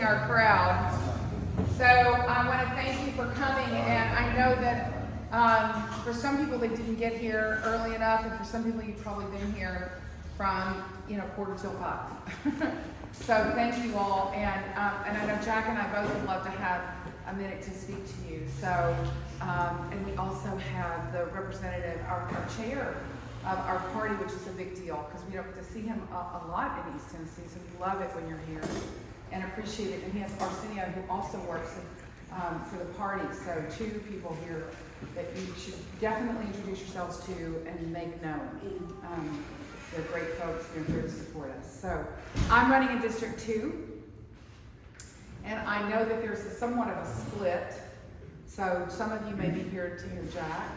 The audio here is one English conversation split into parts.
our crowd. So I want to thank you for coming, and I know that for some people they didn't get here early enough, and for some people you've probably been here from 4:45. So thank you all, and I know Jack and I both would love to have a minute to speak to you. So and we also have the representative, our chair of our party, which is a big deal because we don't get to see him a lot in East Tennessee, so we love it when you're here and appreciate it. And he has Arsenio, who also works for the party. So two people here that you should definitely introduce yourselves to and make known. They're great folks. They're here to support us. So I'm running in District 2, and I know that there's somewhat of a split. So some of you may be here to hear Jack,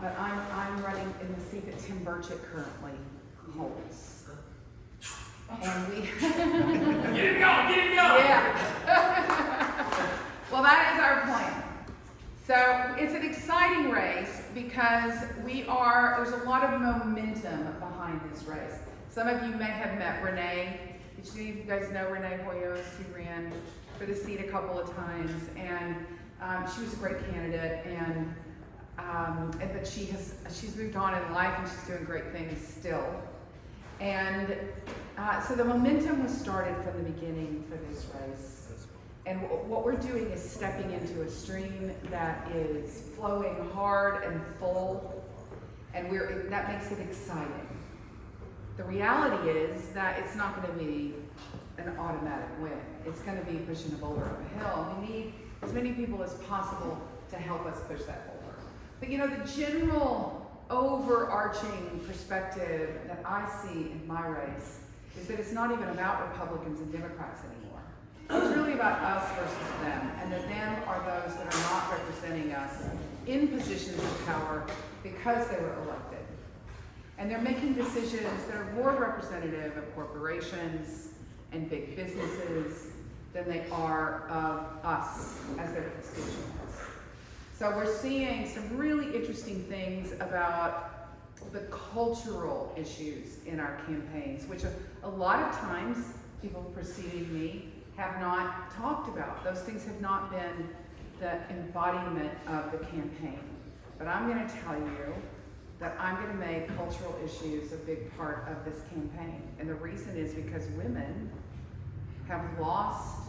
but I'm running in the seat that Tim Burchett currently holds. And we get it going. Yeah. Well, that is our plan. So it's an exciting race because there's a lot of momentum behind this race. Some of you may have met Renee. Did you guys know Renee Hoyos, who ran for the seat a couple of times? And she was a great candidate, but she's moved on in life and she's doing great things still. And so the momentum was started from the beginning for this race. And what we're doing is stepping into a stream that is flowing hard and full, and that makes it exciting. The reality is that it's not going to be an automatic win. It's going to be pushing a boulder up a hill. We need as many people as possible to help us push that boulder. But the general overarching perspective that I see in my race is that it's not even about Republicans and Democrats anymore. It's really about us versus them, and that them are those that are not representing us in positions of power because they were elected. And they're making decisions that are more representative of corporations and big businesses than they are of us as their constituents. So we're seeing some really interesting things about the cultural issues in our campaigns, which a lot of times people preceding me have not talked about. Those things have not been the embodiment of the campaign. But I'm going to tell you that I'm going to make cultural issues a big part of this campaign. And the reason is because women have lost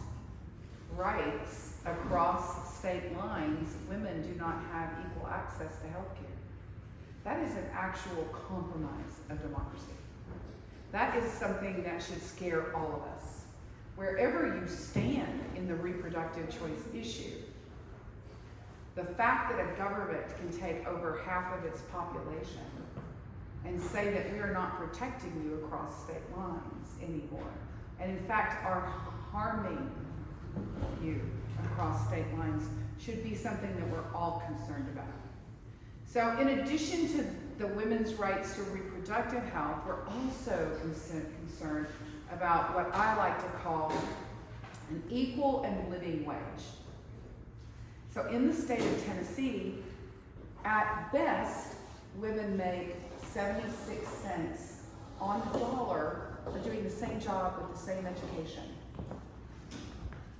rights across state lines. Women do not have equal access to health care. That is an actual compromise of democracy. That is something that should scare all of us. Wherever you stand in the reproductive choice issue, the fact that a government can take over half of its population and say that we are not protecting you across state lines anymore, and in fact are harming you across state lines, should be something that we're all concerned about. So in addition to the women's rights to reproductive health, we're also concerned about what I like to call an equal and living wage. So in the state of Tennessee, at best, women make 76 cents on the dollar for doing the same job with the same education.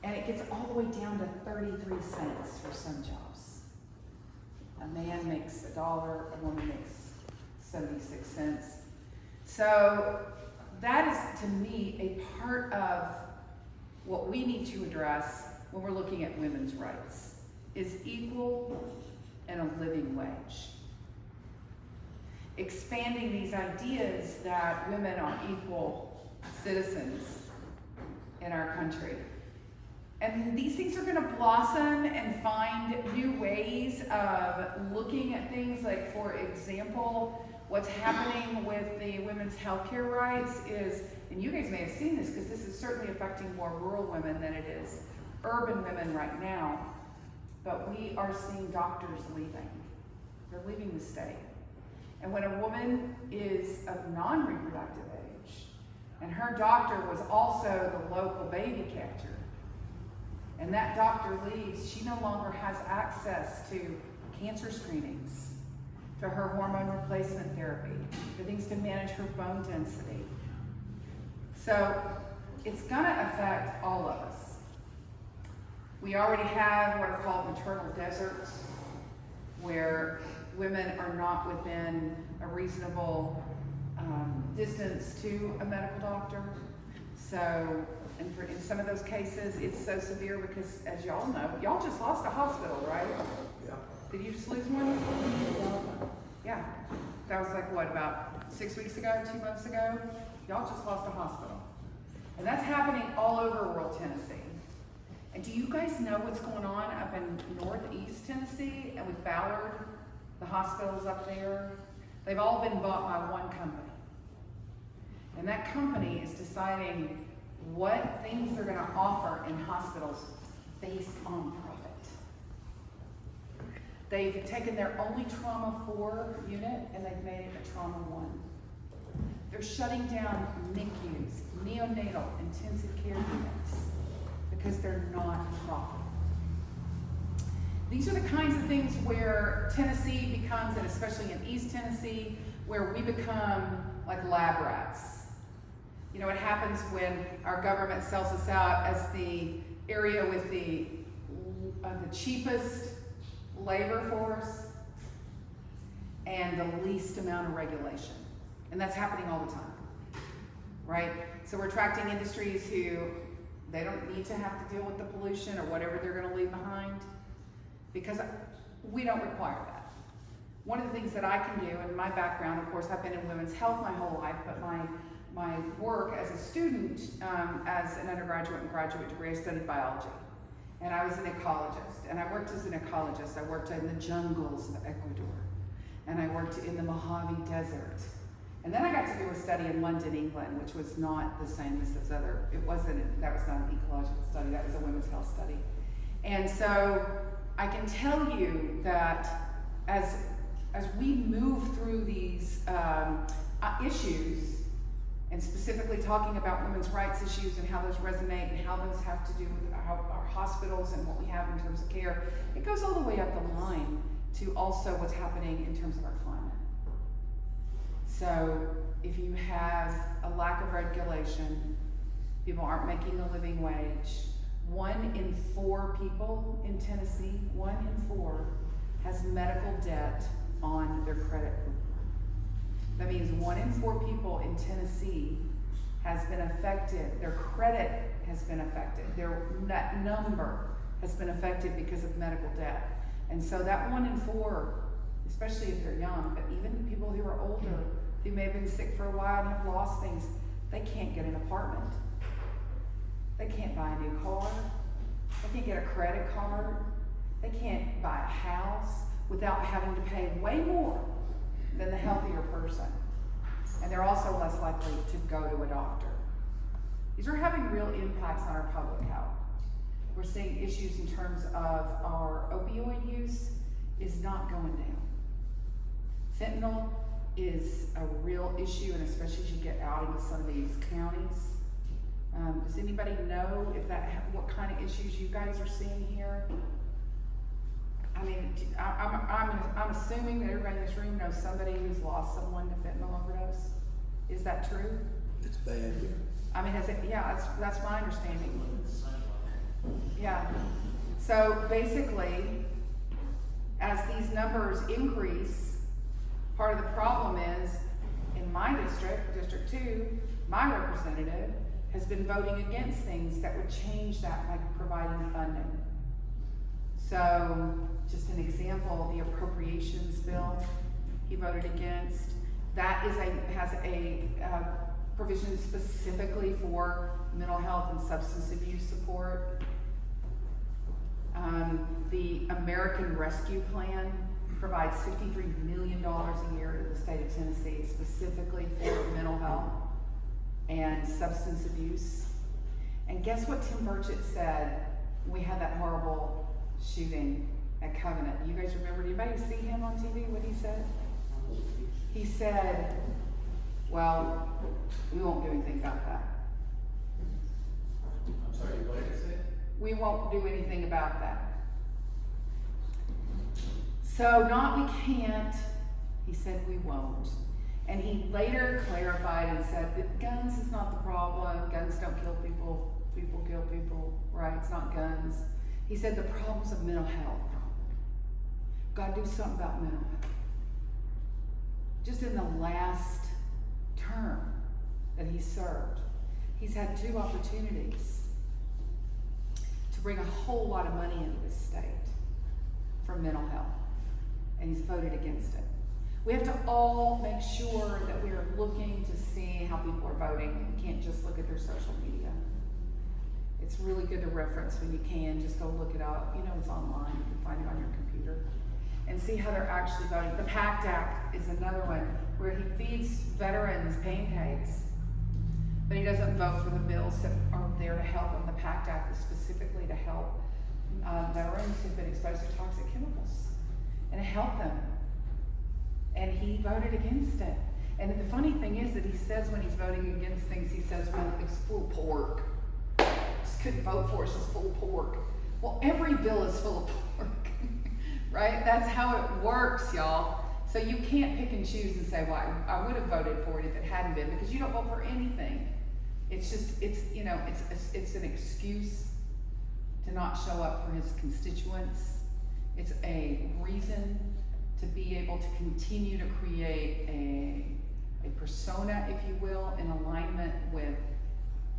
And it gets all the way down to 33 cents for some jobs. A man makes $1, a woman makes 76 cents. So that is, to me, a part of what we need to address when we're looking at women's rights, is equal and a living wage. Expanding these ideas that women are equal citizens in our country. And these things are going to blossom and find new ways of looking at things. Like, for example, what's happening with the women's health care rights is, and you guys may have seen this because this is certainly affecting more rural women than it is urban women right now, but we are seeing doctors leaving. They're leaving the state. And when a woman is of non-reproductive age, and her doctor was also the local baby catcher, and that doctor leaves, she no longer has access to cancer screenings, to her hormone replacement therapy, to things to manage her bone density. So it's gonna affect all of us. We already have what are called maternal deserts, where women are not within a reasonable distance to a medical doctor. So, in some of those cases, it's so severe because, as y'all know, y'all just lost a hospital, right? Yeah. Did you just lose one? Yeah. That was like, what, about 6 weeks ago, 2 months ago? Y'all just lost a hospital. And that's happening all over rural Tennessee. And do you guys know what's going on up in northeast Tennessee and with Ballard, the hospitals up there? They've all been bought by one company. And that company is deciding what things they're going to offer in hospitals based on profit. They've taken their only trauma 4 unit and they've made it a trauma 1. They're shutting down NICUs, neonatal intensive care units, because they're not profit. These are the kinds of things where Tennessee becomes, and especially in East Tennessee, where we become like lab rats. You know, it happens when our government sells us out as the area with the cheapest labor force and the least amount of regulation. And that's happening all the time, right? So we're attracting industries who, they don't need to have to deal with the pollution or whatever they're gonna leave behind, because we don't require that. One of the things that I can do, in my background, of course, I've been in women's health my whole life, but my work as a student, as an undergraduate and graduate degree, I studied biology. And I was an ecologist, and I worked as an ecologist. I worked in the jungles of Ecuador, and I worked in the Mojave Desert. And then I got to do a study in London, England, which was not the same as this other, that was not an ecological study, that was a women's health study. And so I can tell you that as we move through these issues, and specifically talking about women's rights issues and how those resonate and how those have to do with our hospitals and what we have in terms of care, it goes all the way up the line to also what's happening in terms of our climate. So if you have a lack of regulation, people aren't making a living wage. 1 in 4 people in Tennessee, 1 in 4, has medical debt on their credit report. That means 1 in 4 people in Tennessee has been affected, their credit has been affected, that number has been affected because of medical debt. And so that 1 in 4, especially if they're young, but even people who are older, who may have been sick for a while and have lost things, they can't get an apartment. They can't buy a new car. They can't get a credit card. They can't buy a house without having to pay way more than the healthier person. And they're also less likely to go to a doctor. These are having real impacts on our public health. We're seeing issues in terms of our opioid use is not going down. Fentanyl is a real issue, and especially as you get out into some of these counties. Does anybody know what kind of issues you guys are seeing here? I mean, I'm assuming that everybody in this room knows somebody who's lost someone to fentanyl overdose. Is that true? It's bad here. I mean, that's my understanding. Yeah. So basically, as these numbers increase, part of the problem is, in my district, District 2, my representative has been voting against things that would change that, like providing funding. So, just an example, the appropriations bill he voted against, that has a provision specifically for mental health and substance abuse support. The American Rescue Plan provides $53 million a year to the state of Tennessee specifically for mental health and substance abuse. And guess what Tim Burchett said when we had that horrible shooting at Covenant? You guys remember? Did anybody see him on TV? What he said? He said, well, we won't do anything about that. I'm sorry, what did you say? We won't do anything about that. So not we can't, he said we won't. And he later clarified and said that guns is not the problem. Guns don't kill people. People kill people, right? It's not guns. He said the problem's a mental health problem. God, do something about mental health. Just in the last term that he served, he's had 2 opportunities to bring a whole lot of money into this state for mental health, and he's voted against it. We have to all make sure that we are looking to see how people are voting. We can't just look at their social media. It's really good to reference when you can. Just go look it up. You know, it's online. You can find it on your computer and see how they're actually voting. The PACT Act is another one where he feeds veterans pancakes, but he doesn't vote for the bills that are there to help them. The PACT Act is specifically to help veterans who've been exposed to toxic chemicals and to help them. And he voted against it. And the funny thing is that he says when he's voting against things, he says, well, it's full of pork. Just couldn't vote for it, it's just full of pork. Well, every bill is full of pork, right? That's how it works, y'all. So you can't pick and choose and say, well, I would have voted for it if it hadn't been, because you don't vote for anything. It's just, it's an excuse to not show up for his constituents. It's a reason to be able to continue to create a persona, if you will, in alignment with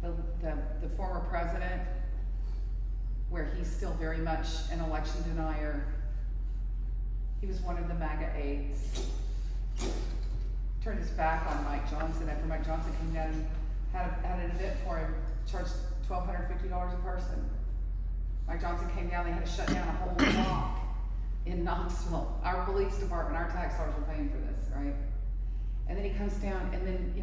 the former president, where he's still very much an election denier. He was one of the MAGA aides. Turned his back on Mike Johnson after Mike Johnson came down and had an event for him, charged $1,250 a person. Mike Johnson came down, they had to shut down a whole block in Knoxville. Our police department, our tax dollars were paying for this, right? And then he comes down, and then,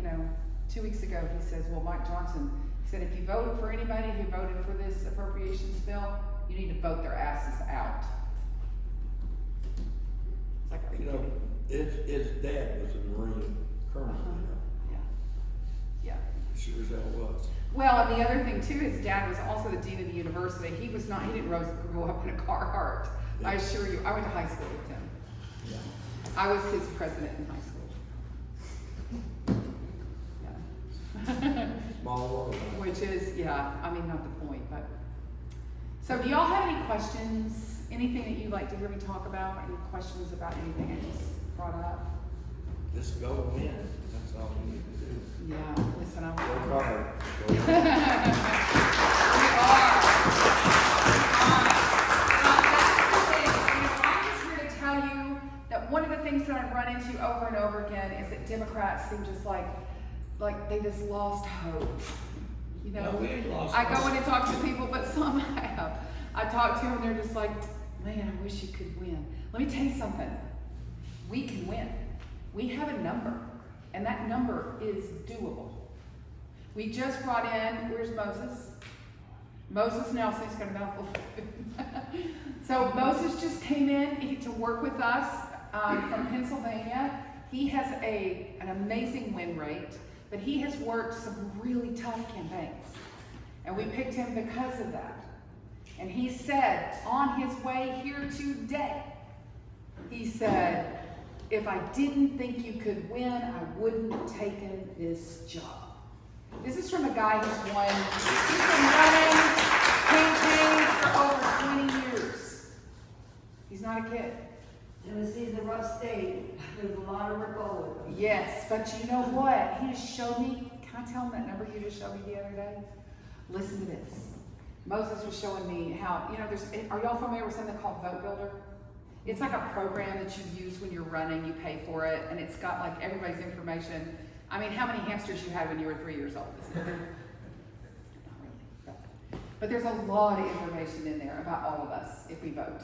2 weeks ago, he says, well, Mike Johnson, he said, if you voted for anybody who voted for this appropriations bill, you need to vote their asses out. It's like, his dad was a Marine colonel. Yeah. Sure as hell was. Well, and the other thing too, his dad was also the dean of the university. He didn't grow up in a Carhartt. Yeah. I assure you, I went to high school with him. Yeah. I was his president in high school. Yeah. Small world. Which is, not the point, but. So do y'all have any questions? Anything that you'd like to hear me talk about? Any questions about anything I just brought up? Just go win. That's all we need to do. Yeah, listen, Work hard. We are. I'm just here to tell you that one of the things that I run into over and over again is that Democrats seem just like they just lost hope. No, we ain't lost I hope. go in and talk to people, but some have. I talk to them and they're just like, man, I wish you could win. Let me tell you something. We can win. We have a number, and that number is doable. We just brought in, where's Moses? Moses Nelson's got a mouthful of food. So Moses just came in to work with us from Pennsylvania. He has an amazing win rate, but he has worked some really tough campaigns. And we picked him because of that. And he said, on his way here today, he said, if I didn't think you could win, I wouldn't have taken this job. This is from a guy who's been running campaigns for over 20 years. He's not a kid. Tennessee's a rough state. There's a lot of Republicans. Yes, but you know what? He just showed me, can I tell him that number you just showed me the other day? Listen to this. Moses was showing me how, are y'all familiar with something called Vote Builder? It's like a program that you use when you're running, you pay for it, and it's got like everybody's information. I mean, how many hamsters you had when you were 3 years old? Not really. But there's a lot of information in there about all of us if we vote.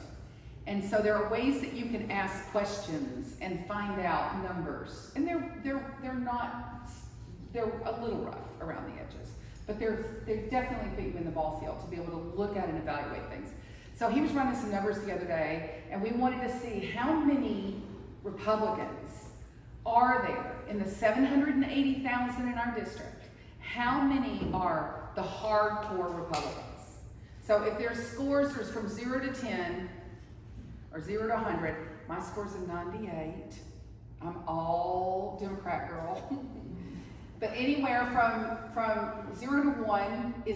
And so there are ways that you can ask questions and find out numbers. And they're a little rough around the edges. But they're definitely putting you in the ball field to be able to look at and evaluate things. So he was running some numbers the other day, and we wanted to see how many Republicans are there in the 780,000 in our district. How many are the hardcore Republicans? So if their scores are from 0 to 10, or 0 to 100, my score's a 98. I'm all Democrat girl. But anywhere from 0 to 1 is